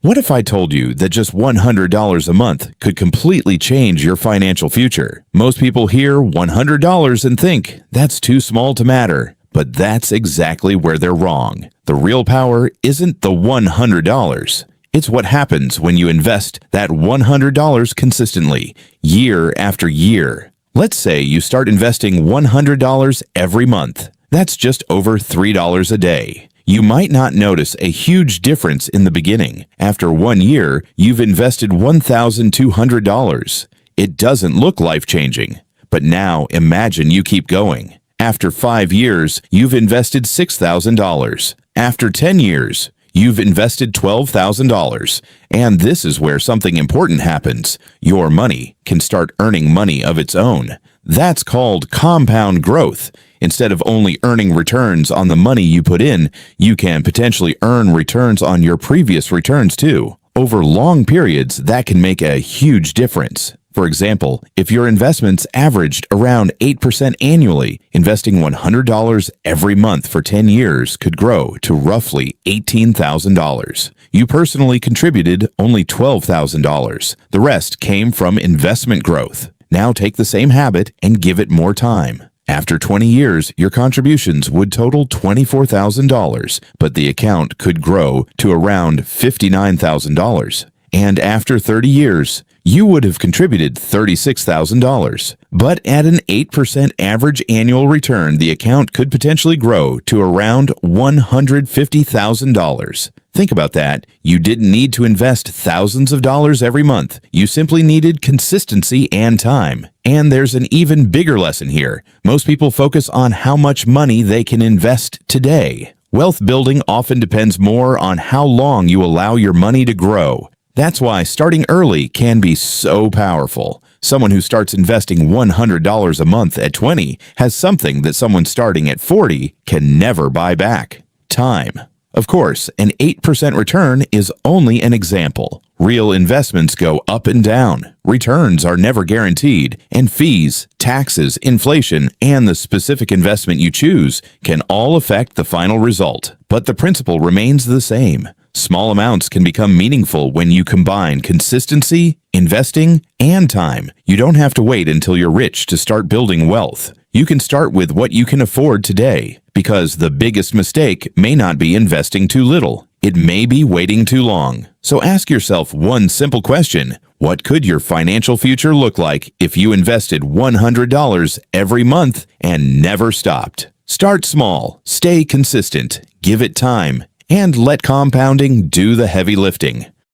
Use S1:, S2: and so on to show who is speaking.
S1: What if I told you that just $100 a month could completely change your financial future? Most people hear $100 and think that's too small to matter, but that's exactly where they're wrong. The real power isn't the $100. It's what happens when you invest that $100 consistently, year after year. Let's say you start investing $100 every month. That's just over $3 a day. You might not notice a huge difference in the beginning. After 1 year, you've invested $1,200. It doesn't look life-changing. But now imagine you keep going. After 5 years, you've invested $6,000. After 10 years, you've invested $12,000. And this is where something important happens. Your money can start earning money of its own. That's called compound growth. Instead of only earning returns on the money you put in, you can potentially earn returns on your previous returns too. Over long periods, that can make a huge difference. For example, if your investments averaged around 8% annually, investing $100 every month for 10 years could grow to roughly $18,000. You personally contributed only $12,000. The rest came from investment growth. Now take the same habit and give it more time. After 20 years, your contributions would total $24,000, but the account could grow to around $59,000. And after 30 years, you would have contributed $36,000. But at an 8% average annual return, the account could potentially grow to around $150,000. Think about that. You didn't need to invest thousands of dollars every month. You simply needed consistency and time. And there's an even bigger lesson here. Most people focus on how much money they can invest today. Wealth building often depends more on how long you allow your money to grow. That's why starting early can be so powerful. Someone who starts investing $100 a month at 20 has something that someone starting at 40 can never buy back: time. Of course, an 8% return is only an example. Real investments go up and down. Returns are never guaranteed, and fees, taxes, inflation, and the specific investment you choose can all affect the final result. But the principle remains the same. Small amounts can become meaningful when you combine consistency, investing, and time. You don't have to wait until you're rich to start building wealth. You can start with what you can afford today, because the biggest mistake may not be investing too little. It may be waiting too long. So ask yourself one simple question. What could your financial future look like if you invested $100 every month and never stopped? Start small, stay consistent, give it time, and let compounding do the heavy lifting.